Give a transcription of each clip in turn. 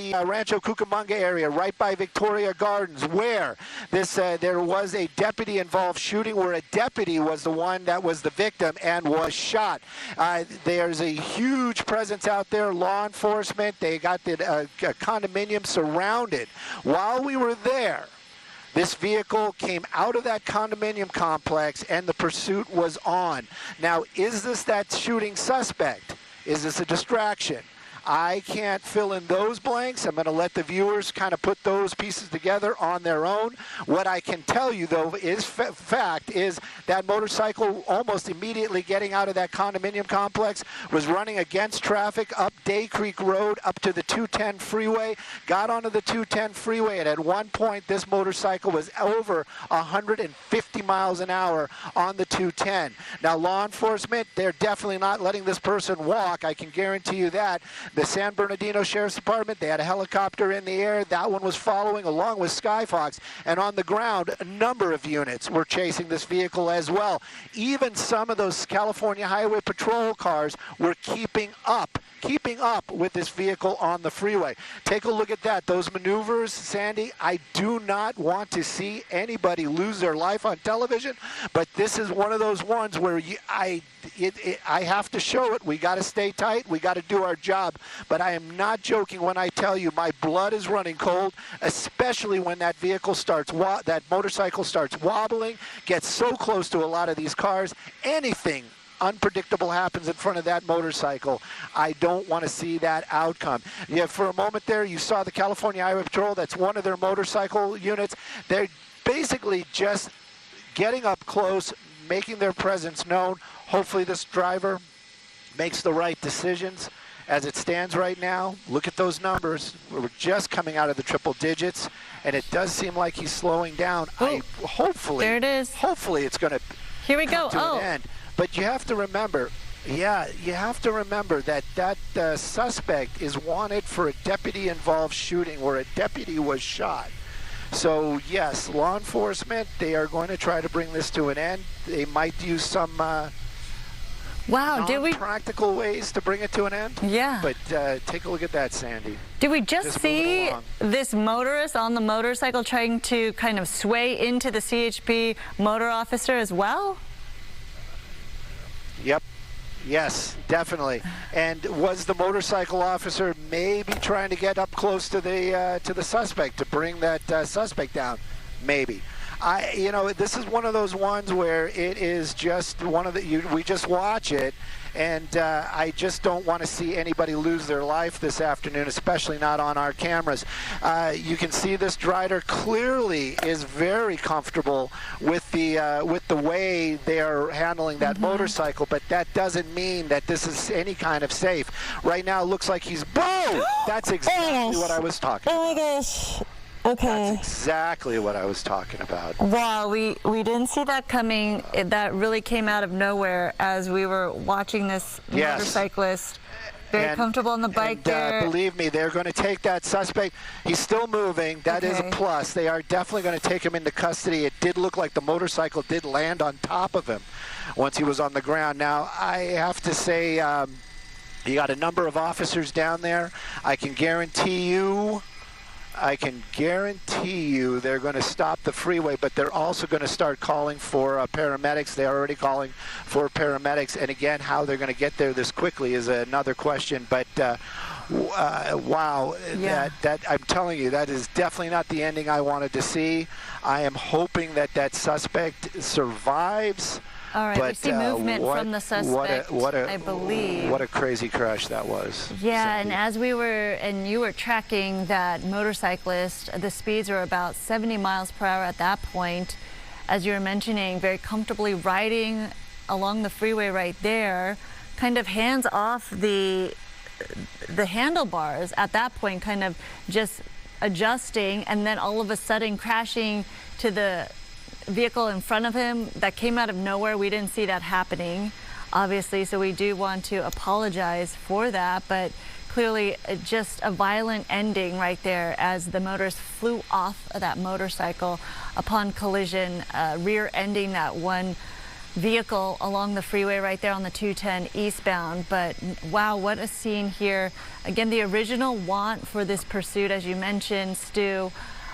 the Rancho Cucamonga area, right by Victoria Gardens, where there was a deputy-involved shooting where a deputy was the one that was the victim and was shot. There's a huge presence out there, law enforcement. They got the condominium surrounded. While we were there, this vehicle came out of that condominium complex and the pursuit was on. Now, is this that shooting suspect? Is this a distraction? I can't fill in those blanks. I'm going to let the viewers kind of put those pieces together on their own. What I can tell you, though, is fact is that motorcycle almost immediately getting out of that condominium complex was running against traffic up Day Creek Road up to the 210 freeway, got onto the 210 freeway, and at one point this motorcycle was over 150 miles an hour on the 210. Now, law enforcement, they're definitely not letting this person walk. I can guarantee you that. The San Bernardino Sheriff's Department, they had a helicopter in the air. That one was following along with Skyfox. And on the ground, a number of units were chasing this vehicle as well. Even some of those California Highway Patrol cars were keeping up with this vehicle on the freeway. Take a look at that. Those maneuvers, Sandy, I do not want to see anybody lose their life on television, but this is one of those ones where I have to show it. We got to stay tight. We got to do our job. But I am not joking when I tell you my blood is running cold, especially when that vehicle starts, that motorcycle starts wobbling, gets so close to a lot of these cars. Anything unpredictable happens in front of that motorcycle. I don't want to see that outcome. Yeah, for a moment there, you saw the California Highway Patrol. That's one of their motorcycle units. They're basically just getting up close, making their presence known. Hopefully this driver makes the right decisions. As it stands right now, look at those numbers. We're just coming out of the triple digits, and it does seem like he's slowing down. Hopefully, there it is. Hopefully it's going to come to an end. But you have to remember, you have to remember that suspect is wanted for a deputy-involved shooting where a deputy was shot. So, yes, law enforcement, they are going to try to bring this to an end. They might use some practical ways to bring it to an end. Yeah. But take a look at that, Sandy. Did we just see this motorist on the motorcycle trying to kind of sway into the CHP motor officer as well? Yep. Yes, definitely. And was the motorcycle officer maybe trying to get up close to the suspect to bring that suspect down? Maybe. This is one of those ones where it is just one of the we just watch it, and I just don't want to see anybody lose their life this afternoon, especially not on our cameras. You can see this rider clearly is very comfortable with the way they are handling that motorcycle, but that doesn't mean that this is any kind of safe. Right now, it looks like he's boom. That's exactly what I was talking about. Oh my gosh. Okay. That's exactly what I was talking about. Wow, we didn't see that coming. That really came out of nowhere as we were watching this motorcyclist. Very comfortable on the bike there. Believe me, they're going to take that suspect. He's still moving. That is a plus. They are definitely going to take him into custody. It did look like the motorcycle did land on top of him once he was on the ground. Now, I have to say, you got a number of officers down there. I can guarantee you they're going to stop the freeway, but they're also going to start calling for paramedics. They're already calling for paramedics. And again, how they're going to get there this quickly is another question. But wow, that I'm telling you, that is definitely not the ending I wanted to see. I am hoping that suspect survives. All right, we see movement from the suspect, I believe. What a crazy crash that was. Yeah, Sandy. And as you were tracking that motorcyclist, the speeds were about 70 miles per hour at that point. As you were mentioning, very comfortably riding along the freeway right there, kind of hands off the handlebars at that point, kind of just adjusting, and then all of a sudden crashing to the vehicle in front of him that came out of nowhere. We didn't see that happening, obviously, so we do want to apologize for that, but clearly just a violent ending right there as the motorist flew off of that motorcycle upon collision, rear-ending that one vehicle along the freeway right there on the 210 eastbound. But wow, what a scene here. Again, the original want for this pursuit, as you mentioned, Stu,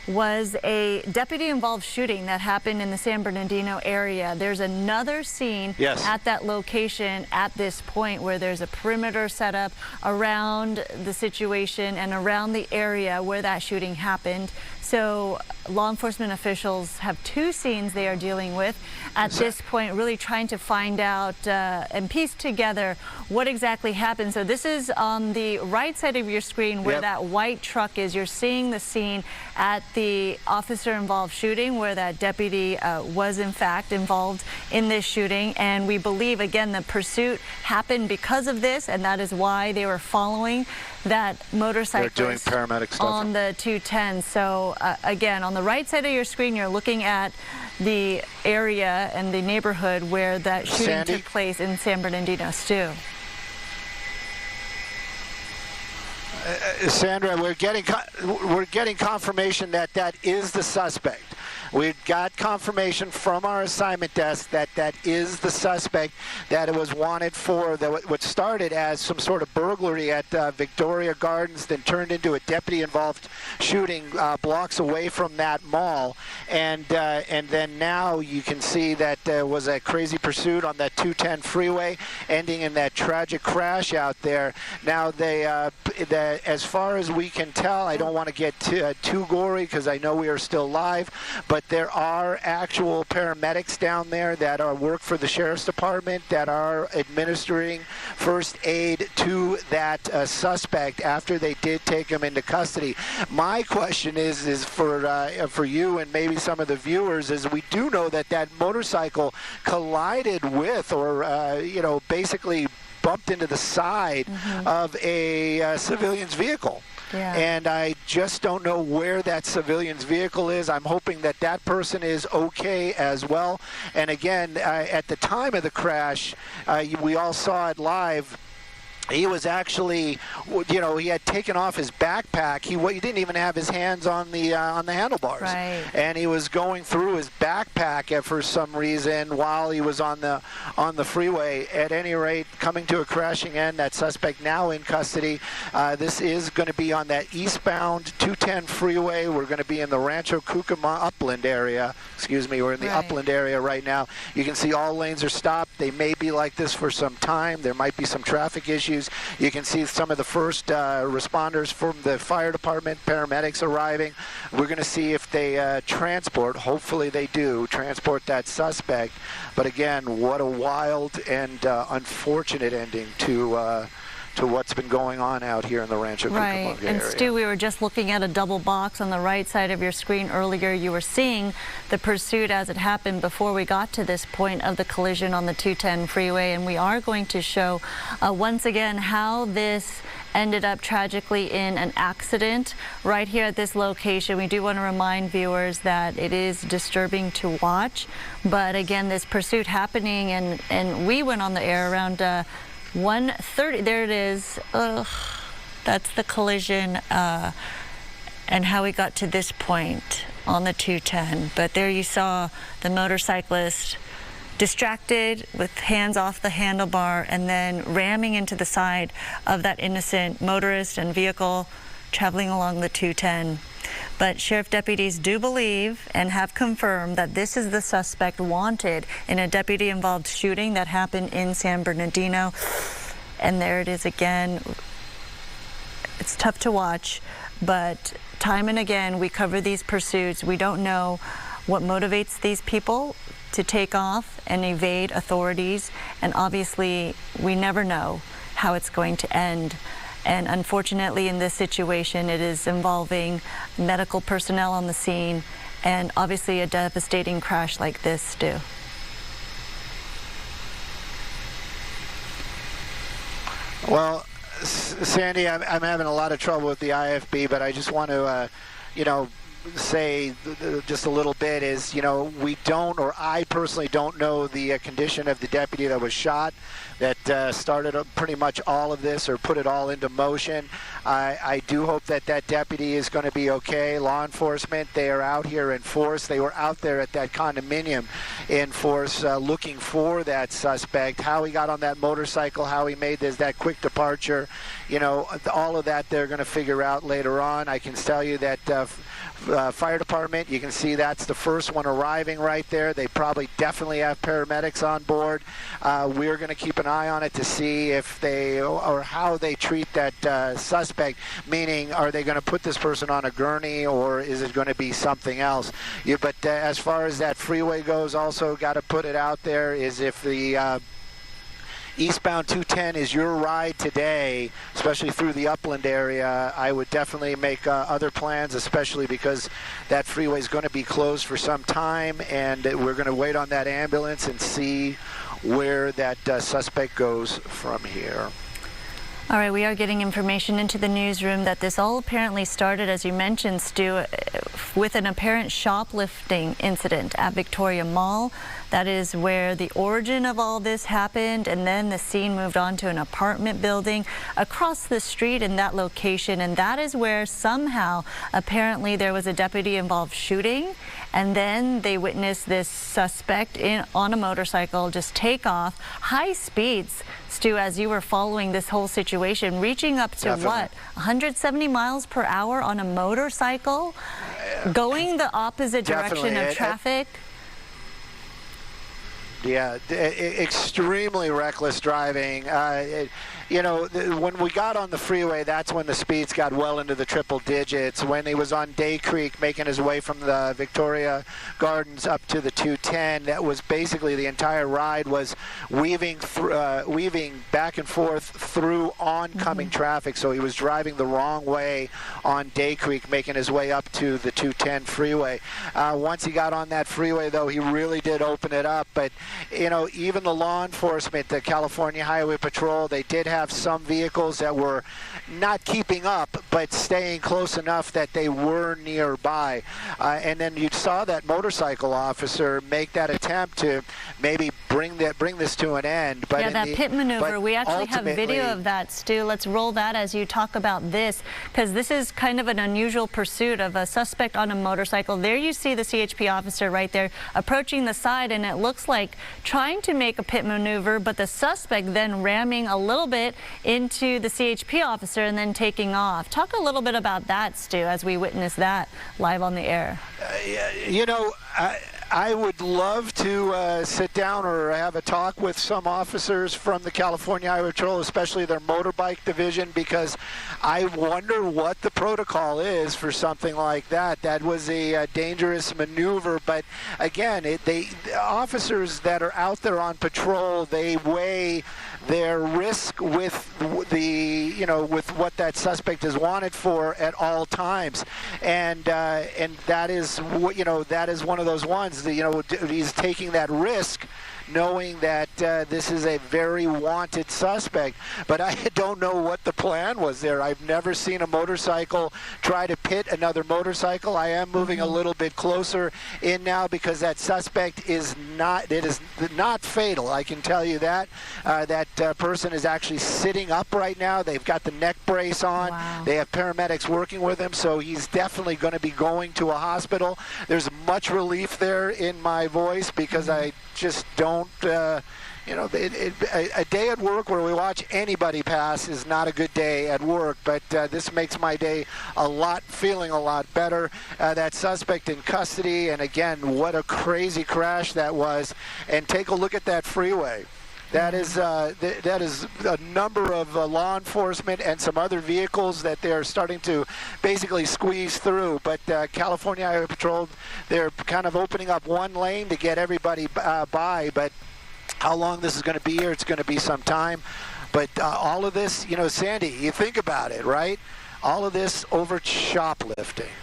was a deputy-involved shooting that happened in the San Bernardino area. There's another scene at that location at this point where there's a perimeter set up around the situation and around the area where that shooting happened. So law enforcement officials have two scenes they are dealing with at this point, really trying to find out and piece together what exactly happened. So this is on the right side of your screen where that white truck is. You're seeing the scene at the officer-involved shooting where that deputy was in fact involved in this shooting. And we believe, again, the pursuit happened because of this, and that is why they were following that motorcyclist doing paramedic stuff on the 210. So again, on the right side of your screen, you're looking at the area and the neighborhood where that shooting took place in San Bernardino. Stu. Sandra, we're getting confirmation that that is the suspect. We've got confirmation from our assignment desk that that is the suspect, that it was wanted for what started as some sort of burglary at Victoria Gardens, then turned into a deputy-involved shooting blocks away from that mall. And then now you can see that there was a crazy pursuit on that 210 freeway, ending in that tragic crash out there. Now, as far as we can tell, I don't want to get too gory because I know we are still live, but there are actual paramedics down there that work for the sheriff's department that are administering first aid to that suspect after they did take him into custody. My question is for you and maybe some of the viewers, is we do know that that motorcycle collided with, or basically bumped into the side of a civilian's vehicle. Yeah. And I just don't know where that civilian's vehicle is. I'm hoping that that person is okay as well. And again, at the time of the crash, we all saw it live. He was actually, he had taken off his backpack. He didn't even have his hands on the handlebars, right. And he was going through his backpack for some reason while he was on the freeway. At any rate, coming to a crashing end. That suspect now in custody. This is going to be on that eastbound 210 freeway. We're going to be in the Rancho Cucamonga upland area. Excuse me, we're in the upland area right now. You can see all lanes are stopped. They may be like this for some time. There might be some traffic issues. You can see some of the first responders from the fire department, paramedics arriving. We're going to see if they hopefully they do, transport that suspect. But again, what a wild and unfortunate ending to what's been going on out here in the Rancho Cucamonga area. And Stu, we were just looking at a double box on the right side of your screen earlier. You were seeing the pursuit as it happened before we got to this point of the collision on the 210 freeway. And we are going to show once again how this ended up tragically in an accident right here at this location. We do want to remind viewers that it is disturbing to watch. But again, this pursuit happening, and we went on the air around 1:30. There it is. That's the collision and how we got to this point on the 210. But there you saw the motorcyclist distracted with hands off the handlebar and then ramming into the side of that innocent motorist and vehicle traveling along the 210. But sheriff deputies do believe and have confirmed that this is the suspect wanted in a deputy-involved shooting that happened in San Bernardino. And there it is again. It's tough to watch, but time and again we cover these pursuits. We don't know what motivates these people to take off and evade authorities, and obviously we never know how it's going to end. And unfortunately, in this situation, it is involving medical personnel on the scene, and obviously a devastating crash like this, Stu. Well, Sandy, I'm having a lot of trouble with the IFB, but I just want to, say just a little bit is, we don't, or I personally don't know the condition of the deputy that was shot, that started pretty much all of this or put it all into motion. I do hope that that deputy is going to be okay. Law enforcement, they are out here in force. They were out there at that condominium in force looking for that suspect. How he got on that motorcycle, how he made that quick departure, all of that they're going to figure out later on. I can tell you that fire department, you can see that's the first one arriving right there. They probably definitely have paramedics on board. We're going to keep an eye on it to see if they, or how they treat that suspect, meaning are they going to put this person on a gurney or is it going to be something else? But as far as that freeway goes, also got to put it out there, is if the eastbound 210 is your ride today, especially through the Upland area, I would definitely make other plans, especially because that freeway is going to be closed for some time, and we're going to wait on that ambulance and see where that suspect goes from here. All right, we are getting information into the newsroom that this all apparently started, as you mentioned, Stu, with an apparent shoplifting incident at Victoria Mall. That is where the origin of all this happened, and then the scene moved on to an apartment building across the street in that location, and that is where somehow apparently there was a deputy involved shooting, and then they witnessed this suspect on a motorcycle just take off high speeds. Stu, as you were following this whole situation, reaching up to what, 170 miles per hour on a motorcycle, going the opposite direction of traffic? Yeah, extremely reckless driving. When we got on the freeway, that's when the speeds got well into the triple digits. When he was on Day Creek making his way from the Victoria Gardens up to the 210, that was basically the entire ride was weaving back and forth through oncoming traffic. So he was driving the wrong way on Day Creek, making his way up to the 210 freeway. Once he got on that freeway, though, he really did open it up. But even the law enforcement, the California Highway Patrol, they did have some vehicles that were not keeping up, but staying close enough that they were nearby. And then you saw that motorcycle officer make that attempt to maybe bring this to an end. But yeah, that pit maneuver, we actually have video of that, Stu. Let's roll that as you talk about this, because this is kind of an unusual pursuit of a suspect on a motorcycle. There you see the CHP officer right there approaching the side, and it looks like trying to make a pit maneuver, but the suspect then ramming a little bit into the CHP officer and then taking off. Talk a little bit about that, Stu, as we witness that live on the air. I would love to sit down or have a talk with some officers from the California Highway Patrol, especially their motorbike division, because I wonder what the protocol is for something like that. That was a dangerous maneuver, but again, the officers that are out there on patrol, they weigh their risk with with what that suspect is wanted for at all times, and that is that is one of those ones. He's taking that risk, knowing that this is a very wanted suspect. But I don't know what the plan was there. I've never seen a motorcycle try to pit another motorcycle. I am moving a little bit closer in now because that suspect is not fatal. I can tell you that. That person is actually sitting up right now. They've got the neck brace on. Wow. They have paramedics working with him, so he's definitely going to be going to a hospital. There's much relief there in my voice because I just don't, a day at work where we watch anybody pass is not a good day at work, but this makes my day feeling a lot better. That suspect in custody, and again, what a crazy crash that was. And take a look at that freeway. That is a number of law enforcement and some other vehicles that they're starting to basically squeeze through. But California Highway Patrol, they're kind of opening up one lane to get everybody by. But how long this is going to be here, it's going to be some time. But all of this, Sandy, you think about it, right? All of this over shoplifting.